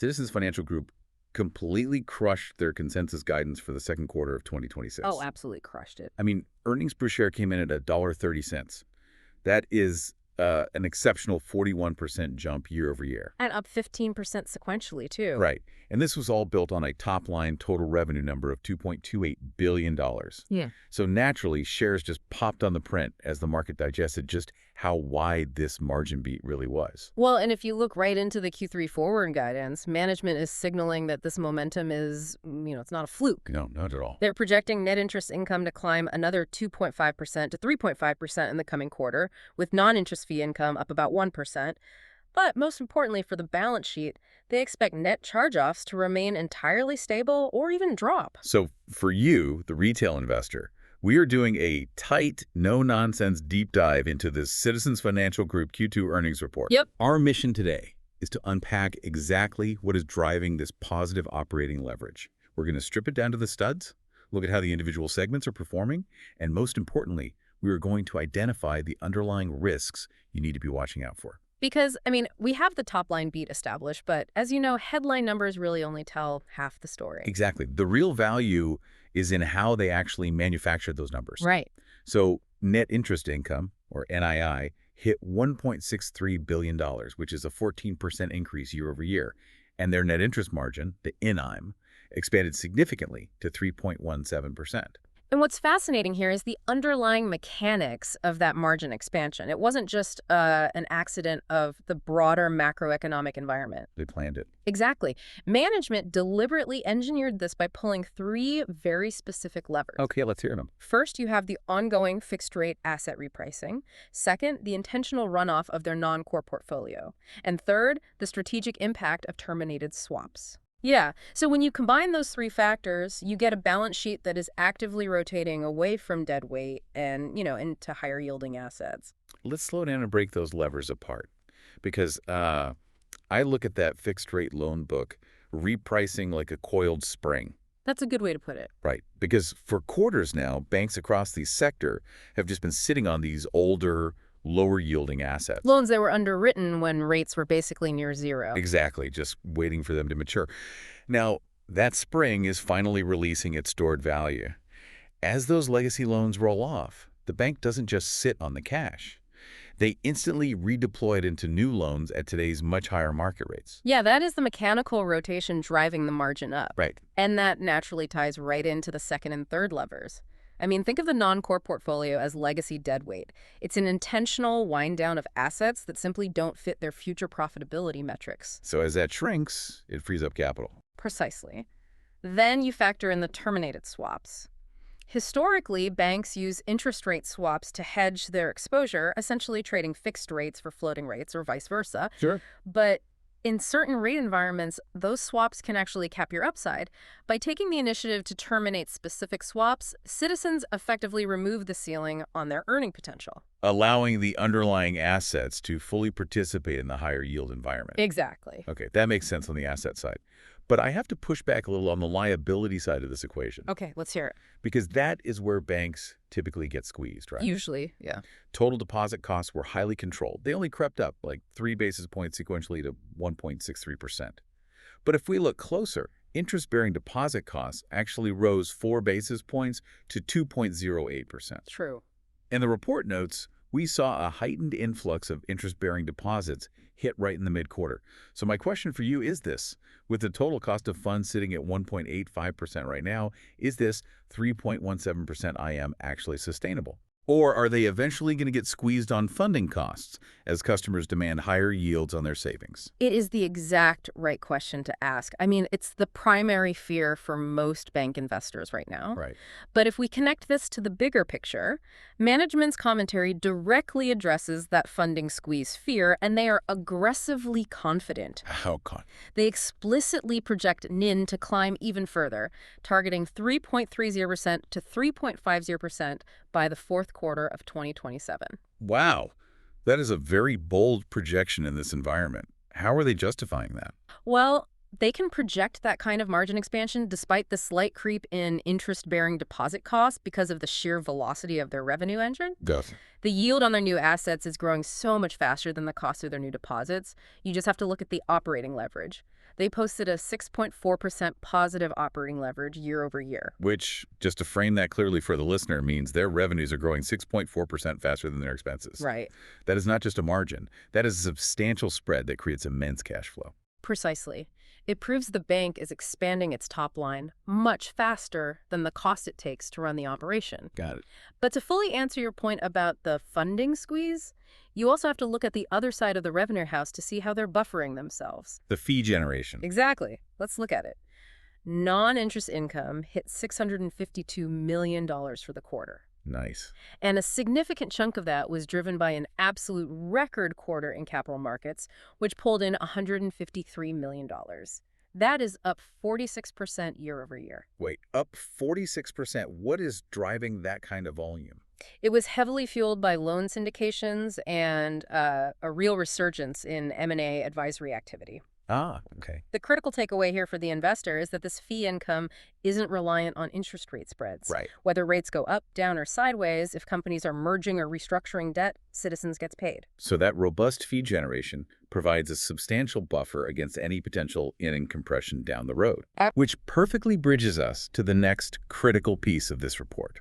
Citizens Financial Group completely crushed their consensus guidance for the second quarter of 2026. Oh, absolutely crushed it. I mean, earnings per share came in at $1.30. That is an exceptional 41% jump year over year. And up 15% sequentially, too. Right. And this was all built on a top-line total revenue number of $2.28 billion. Yeah. So naturally, shares just popped on the print as the market digested just how wide this margin beat really was. Well, and if you look right into the Q3 forward guidance, management is signaling that this momentum is, it's not a fluke. No, not at all. They're projecting net interest income to climb another 2.5% to 3.5% in the coming quarter, with non-interest fee income up about 1%. But most importantly for the balance sheet, they expect net charge-offs to remain entirely stable or even drop. So for you, the retail investor, we are doing a tight, no-nonsense deep dive into this Citizens Financial Group Q2 earnings report. Yep. Our mission today is to unpack exactly what is driving this positive operating leverage. We're going to strip it down to the studs, look at how the individual segments are performing, and most importantly, we are going to identify the underlying risks you need to be watching out for. Because, we have the top line beat established, but as you know, headline numbers really only tell half the story. Exactly. The real value is in how they actually manufactured those numbers. Right. So net interest income, or NII, hit $1.63 billion, which is a 14% increase year over year. And their net interest margin, the NIM, expanded significantly to 3.17%. And what's fascinating here is the underlying mechanics of that margin expansion. It wasn't just an accident of the broader macroeconomic environment. They planned it. Exactly. Management deliberately engineered this by pulling three very specific levers. Okay, let's hear them. First, you have the ongoing fixed-rate asset repricing. Second, the intentional runoff of their non-core portfolio. And third, the strategic impact of terminated swaps. Yeah, so when you combine those three factors, you get a balance sheet that is actively rotating away from dead weight and, into higher yielding assets. Let's slow down and break those levers apart. Because I look at that fixed rate loan book repricing like a coiled spring. That's a good way to put it. Right. Because for quarters now, banks across the sector have just been sitting on these older, lower yielding assets. Loans that were underwritten when rates were basically near zero. Exactly, just waiting for them to mature. Now, that spring is finally releasing its stored value. As those legacy loans roll off, the bank doesn't just sit on the cash. They instantly redeploy it into new loans at today's much higher market rates. Yeah, that is the mechanical rotation driving the margin up. Right. And that naturally ties right into the second and third levers. Think of the non-core portfolio as legacy deadweight. It's an intentional wind down of assets that simply don't fit their future profitability metrics. So as that shrinks, it frees up capital. Precisely. Then you factor in the terminated swaps. Historically, banks use interest rate swaps to hedge their exposure, essentially trading fixed rates for floating rates or vice versa. Sure. But in certain rate environments, those swaps can actually cap your upside. By taking the initiative to terminate specific swaps, Citizens effectively remove the ceiling on their earning potential, Allowing the underlying assets to fully participate in the higher yield environment. Exactly. Okay, that makes sense on the asset side. But I have to push back a little on the liability side of this equation. Okay, let's hear it. Because that is where banks typically get squeezed, right? Usually, yeah. Total deposit costs were highly controlled. They only crept up like 3 basis points sequentially to 1.63%. But if we look closer, interest-bearing deposit costs actually rose 4 basis points to 2.08%. True. In the report notes, we saw a heightened influx of interest-bearing deposits hit right in the mid-quarter. So my question for you is this. With the total cost of funds sitting at 1.85% right now, is this 3.17% IM actually sustainable? Or are they eventually going to get squeezed on funding costs as customers demand higher yields on their savings? It is the exact right question to ask. It's the primary fear for most bank investors right now. Right. But if we connect this to the bigger picture, management's commentary directly addresses that funding squeeze fear, and they are aggressively confident. How confident? They explicitly project NIM to climb even further, targeting 3.30% to 3.50% by the fourth quarter of 2027. Wow. That is a very bold projection in this environment. How are they justifying that? Well, they can project that kind of margin expansion despite the slight creep in interest-bearing deposit costs because of the sheer velocity of their revenue engine. Gus. The yield on their new assets is growing so much faster than the cost of their new deposits. You just have to look at the operating leverage. They posted a 6.4% positive operating leverage year over year. Which, just to frame that clearly for the listener, means their revenues are growing 6.4% faster than their expenses. Right. That is not just a margin. That is a substantial spread that creates immense cash flow. Precisely. It proves the bank is expanding its top line much faster than the cost it takes to run the operation. Got it. But to fully answer your point about the funding squeeze, you also have to look at the other side of the revenue house to see how they're buffering themselves. The fee generation. Exactly. Let's look at it. Non-interest income hit $652 million for the quarter. Nice. And a significant chunk of that was driven by an absolute record quarter in capital markets, which pulled in $153 million. That is up 46% year over year. Wait, up 46%. What is driving that kind of volume? It was heavily fueled by loan syndications and a real resurgence in M&A advisory activity. Ah, okay. The critical takeaway here for the investor is that this fee income isn't reliant on interest rate spreads. Right. Whether rates go up, down, or sideways, if companies are merging or restructuring debt, Citizens gets paid. So that robust fee generation provides a substantial buffer against any potential earning compression down the road, which perfectly bridges us to the next critical piece of this report.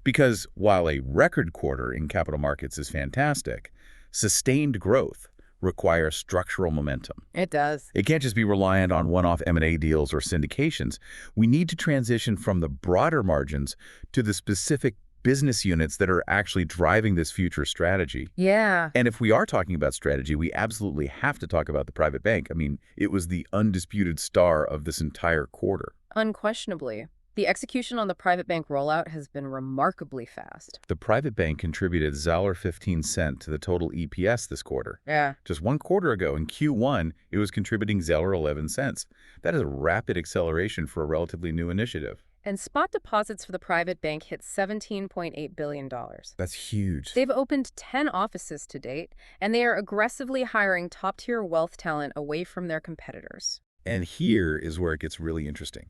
Because while a record quarter in capital markets is fantastic, sustained growth requires structural momentum. It does. It can't just be reliant on one-off M&A deals or syndications. We need to transition from the broader margins to the specific business units that are actually driving this future strategy. Yeah. And if we are talking about strategy, we absolutely have to talk about the private bank. I mean, it was the undisputed star of this entire quarter. Unquestionably. The execution on the private bank rollout has been remarkably fast. The private bank contributed $1.15 to the total EPS this quarter. Yeah. Just one quarter ago, in Q1, it was contributing $1.11. That is a rapid acceleration for a relatively new initiative. And spot deposits for the private bank hit $17.8 billion. That's huge. They've opened 10 offices to date, and they are aggressively hiring top-tier wealth talent away from their competitors. And here is where it gets really interesting.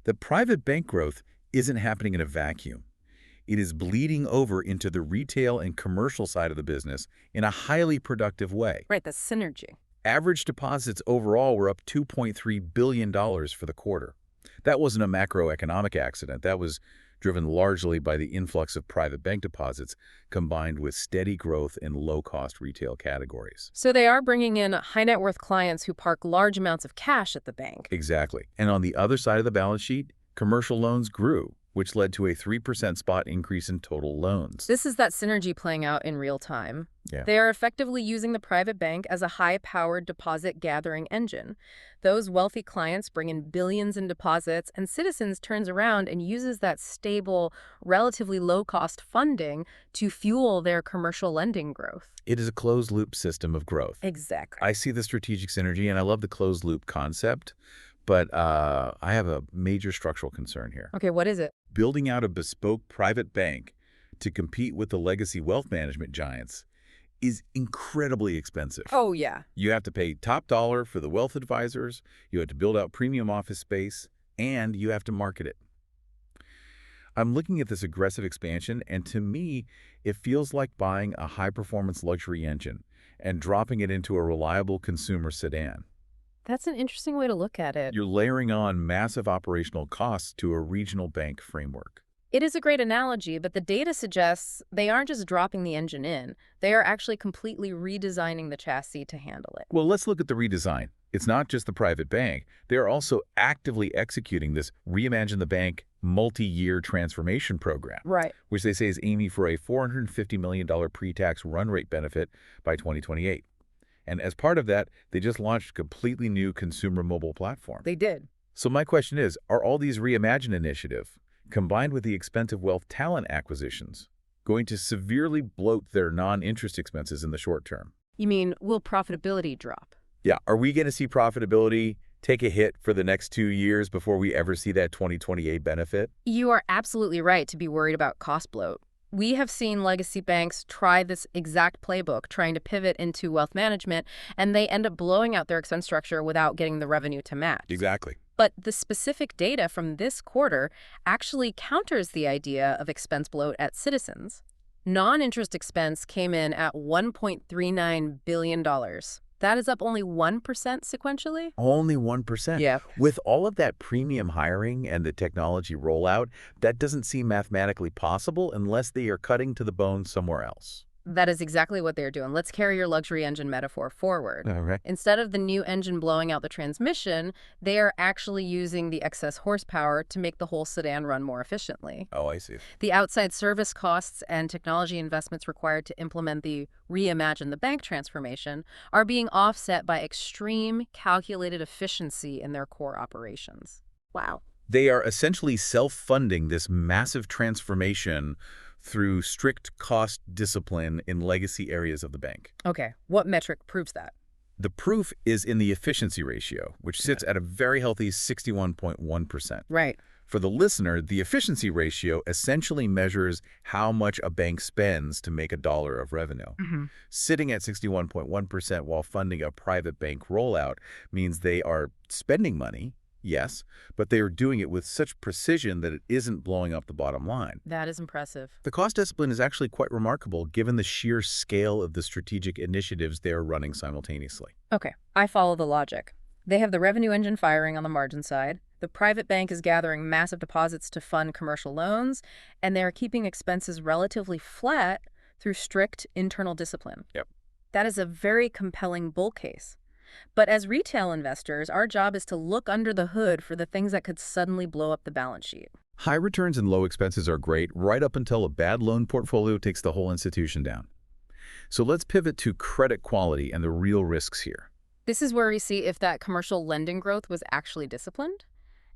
The private bank growth isn't happening in a vacuum. It is bleeding over into the retail and commercial side of the business in a highly productive way. Right, the synergy. Average deposits overall were up $2.3 billion for the quarter. That wasn't a macroeconomic accident. That was driven largely by the influx of private bank deposits combined with steady growth in low-cost retail categories. So they are bringing in high-net-worth clients who park large amounts of cash at the bank. Exactly. And on the other side of the balance sheet, commercial loans grew, which led to a 3% spot increase in total loans. This is that synergy playing out in real time. Yeah. They are effectively using the private bank as a high-powered deposit-gathering engine. Those wealthy clients bring in billions in deposits, and Citizens turns around and uses that stable, relatively low-cost funding to fuel their commercial lending growth. It is a closed-loop system of growth. Exactly. I see the strategic synergy, and I love the closed-loop concept, but I have a major structural concern here. Okay, what is it? Building out a bespoke private bank to compete with the legacy wealth management giants is incredibly expensive. Oh, yeah. You have to pay top dollar for the wealth advisors, you have to build out premium office space, and you have to market it. I'm looking at this aggressive expansion, and to me, it feels like buying a high-performance luxury engine and dropping it into a reliable consumer sedan. That's an interesting way to look at it. You're layering on massive operational costs to a regional bank framework. It is a great analogy, but the data suggests they aren't just dropping the engine in. They are actually completely redesigning the chassis to handle it. Well, let's look at the redesign. It's not just the private bank. They are also actively executing this Reimagine the Bank multi-year transformation program, Right. which they say is aiming for a $450 million pre-tax run rate benefit by 2028. And as part of that, they just launched a completely new consumer mobile platform. They did. So my question is, are all these Reimagine initiatives, combined with the expensive wealth talent acquisitions, going to severely bloat their non-interest expenses in the short term? You mean, will profitability drop? Yeah, are we going to see profitability take a hit for the next 2 years before we ever see that 2028 benefit? You are absolutely right to be worried about cost bloat. We have seen legacy banks try this exact playbook, trying to pivot into wealth management, and they end up blowing out their expense structure without getting the revenue to match. Exactly. But the specific data from this quarter actually counters the idea of expense bloat at Citizens. Non-interest expense came in at $1.39 billion. That is up only 1% sequentially? Only 1%. Yeah. With all of that premium hiring and the technology rollout, that doesn't seem mathematically possible unless they are cutting to the bone somewhere else. That is exactly what they're doing. Let's carry your luxury engine metaphor forward. All right. Instead of the new engine blowing out the transmission, they are actually using the excess horsepower to make the whole sedan run more efficiently. Oh, I see. The outside service costs and technology investments required to implement the reimagine the bank transformation are being offset by extreme calculated efficiency in their core operations. Wow. They are essentially self-funding this massive transformation through strict cost discipline in legacy areas of the bank. Okay, what metric proves that? The proof is in the efficiency ratio, which sits at a very healthy 61.1%. Right. For the listener, the efficiency ratio essentially measures how much a bank spends to make a dollar of revenue. Sitting at 61.1% while funding a private bank rollout means they are spending money, yes, but they are doing it with such precision that it isn't blowing up the bottom line. That is impressive. The cost discipline is actually quite remarkable given the sheer scale of the strategic initiatives they are running simultaneously. Okay, I follow the logic. They have the revenue engine firing on the margin side. The private bank is gathering massive deposits to fund commercial loans, and they are keeping expenses relatively flat through strict internal discipline. Yep. That is a very compelling bull case. But as retail investors, our job is to look under the hood for the things that could suddenly blow up the balance sheet. High returns and low expenses are great right up until a bad loan portfolio takes the whole institution down. So let's pivot to credit quality and the real risks here. This is where we see if that commercial lending growth was actually disciplined.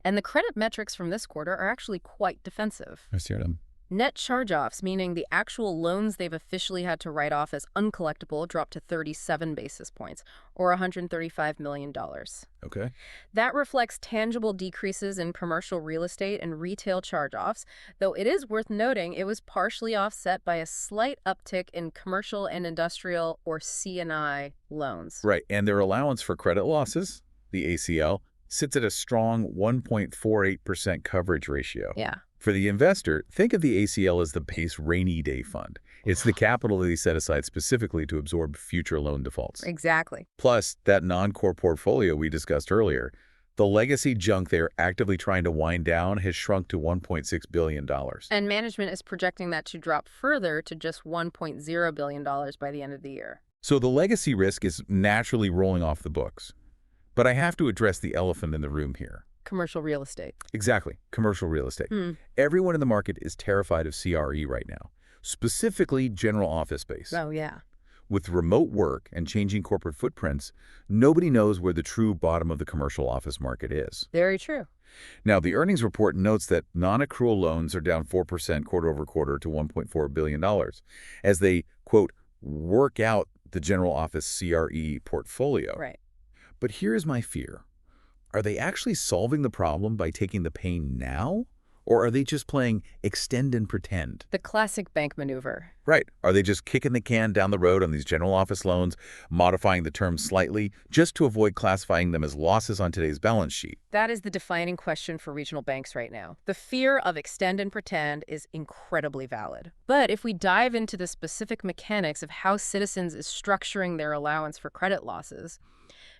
And the credit metrics from this quarter are actually quite defensive. I see them. Net charge-offs, meaning the actual loans they've officially had to write off as uncollectible, dropped to 37 basis points, or $135 million. Okay. That reflects tangible decreases in commercial real estate and retail charge-offs, though it is worth noting it was partially offset by a slight uptick in commercial and industrial, or C&I, loans. Right, and their allowance for credit losses, the ACL, sits at a strong 1.48% coverage ratio. Yeah. For the investor, think of the ACL as the base rainy day fund. It's the capital they set aside specifically to absorb future loan defaults. Exactly. Plus, that non-core portfolio we discussed earlier, the legacy junk they're actively trying to wind down has shrunk to $1.6 billion. And management is projecting that to drop further to just $1.0 billion by the end of the year. So the legacy risk is naturally rolling off the books. But I have to address the elephant in the room here. Commercial real estate. Exactly. Commercial real estate. Everyone in the market is terrified of CRE right now, specifically general office space. Oh, yeah. With remote work and changing corporate footprints, nobody knows where the true bottom of the commercial office market is. Very true. Now, the earnings report notes that non-accrual loans are down 4% quarter over quarter to $1.4 billion as they, quote, work out the general office CRE portfolio. Right. But here's my fear. Are they actually solving the problem by taking the pain now? Or are they just playing extend and pretend? The classic bank maneuver. Right. Are they just kicking the can down the road on these general office loans, modifying the terms slightly, just to avoid classifying them as losses on today's balance sheet? That is the defining question for regional banks right now. The fear of extend and pretend is incredibly valid. But if we dive into the specific mechanics of how Citizens is structuring their allowance for credit losses,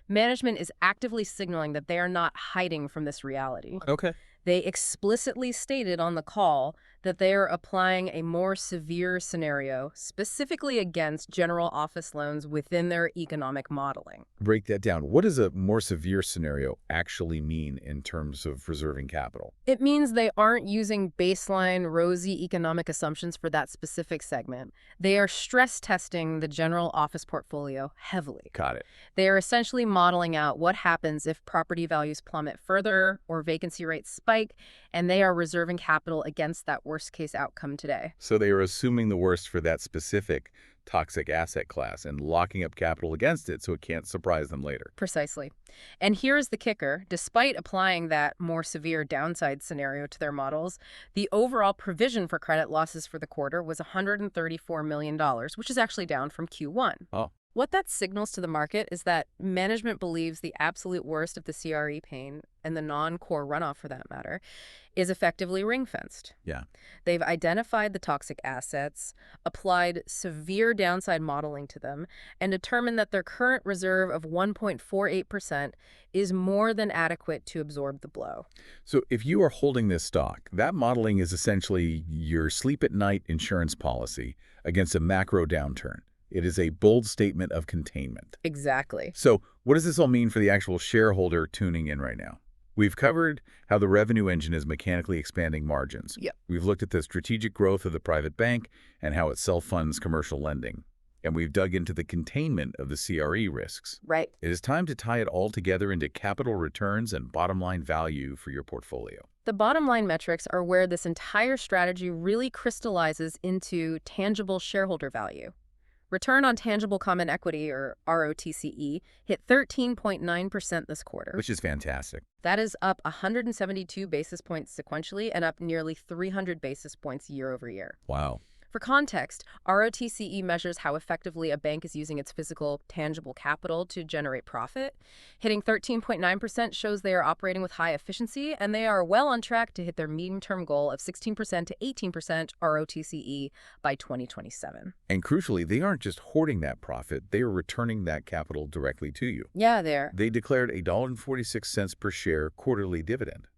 management is actively signaling that they are not hiding from this reality. Okay. They explicitly stated on the call that they are applying a more severe scenario specifically against general office loans within their economic modeling. Break that down. What does a more severe scenario actually mean in terms of preserving capital? It means they aren't using baseline rosy economic assumptions for that specific segment. They are stress testing the general office portfolio heavily. Got it. They are essentially modeling out what happens if property values plummet further or vacancy rates spike, and they are reserving capital against that worst-case outcome today. So they are assuming the worst for that specific toxic asset class and locking up capital against it so it can't surprise them later. Precisely. And here's the kicker. Despite applying that more severe downside scenario to their models, the overall provision for credit losses for the quarter was $134 million, which is actually down from Q1. Oh. What that signals to the market is that management believes the absolute worst of the CRE pain, and the non-core runoff for that matter, is effectively ring-fenced. Yeah. They've identified the toxic assets, applied severe downside modeling to them, and determined that their current reserve of 1.48% is more than adequate to absorb the blow. So if you are holding this stock, that modeling is essentially your sleep-at-night insurance policy against a macro downturn. It is a bold statement of containment. Exactly. So what does this all mean for the actual shareholder tuning in right now? We've covered how the revenue engine is mechanically expanding margins. Yep. We've looked at the strategic growth of the private bank and how it self-funds commercial lending. And we've dug into the containment of the CRE risks. Right. It is time to tie it all together into capital returns and bottom-line value for your portfolio. The bottom line metrics are where this entire strategy really crystallizes into tangible shareholder value. Return on tangible common equity, or ROTCE, hit 13.9% this quarter. Which is fantastic. That is up 172 basis points sequentially and up nearly 300 basis points year over year. Wow. For context, ROTCE measures how effectively a bank is using its physical, tangible capital to generate profit. Hitting 13.9% shows they are operating with high efficiency, and they are well on track to hit their medium-term goal of 16% to 18% ROTCE by 2027. And crucially, they aren't just hoarding that profit, they are returning that capital directly to you. Yeah, there. They declared a $1.46 per share quarterly dividend.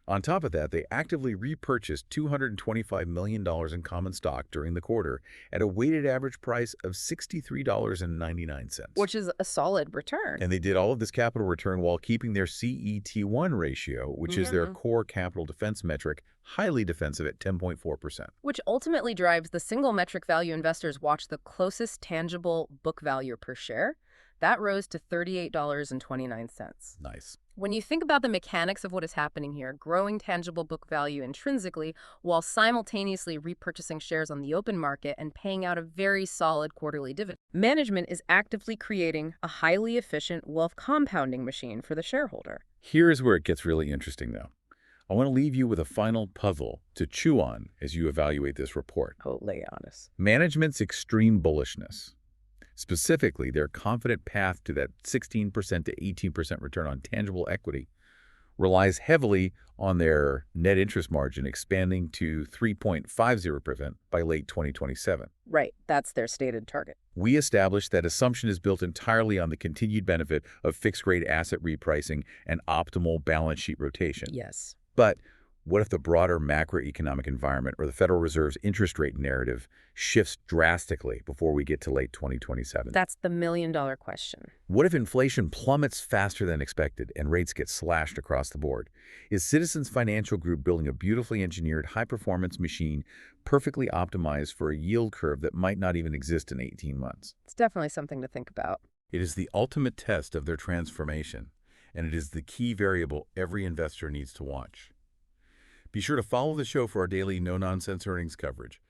On top of that, they actively repurchased $225 million in common stock during the quarter at a weighted average price of $63.99. Which is a solid return. And they did all of this capital return while keeping their CET1 ratio, which is their core capital defense metric, highly defensive at 10.4%. Which ultimately drives the single metric value investors watch the closest tangible book value per share. That rose to $38.29. Nice. When you think about the mechanics of what is happening here, growing tangible book value intrinsically while simultaneously repurchasing shares on the open market and paying out a very solid quarterly dividend, management is actively creating a highly efficient wealth compounding machine for the shareholder. Here's where it gets really interesting, though. I want to leave you with a final puzzle to chew on as you evaluate this report. Oh, lay it on us. Management's extreme bullishness. Specifically, their confident path to that 16% to 18% return on tangible equity relies heavily on their net interest margin expanding to 3.50% by late 2027. Right, that's their stated target. We established that assumption is built entirely on the continued benefit of fixed-rate asset repricing and optimal balance sheet rotation. Yes. But what if the broader macroeconomic environment or the Federal Reserve's interest rate narrative shifts drastically before we get to late 2027? That's the million-dollar question. What if inflation plummets faster than expected and rates get slashed across the board? Is Citizens Financial Group building a beautifully engineered high-performance machine perfectly optimized for a yield curve that might not even exist in 18 months? It's definitely something to think about. It is the ultimate test of their transformation, and it is the key variable every investor needs to watch. Be sure to follow the show for our daily no-nonsense earnings coverage.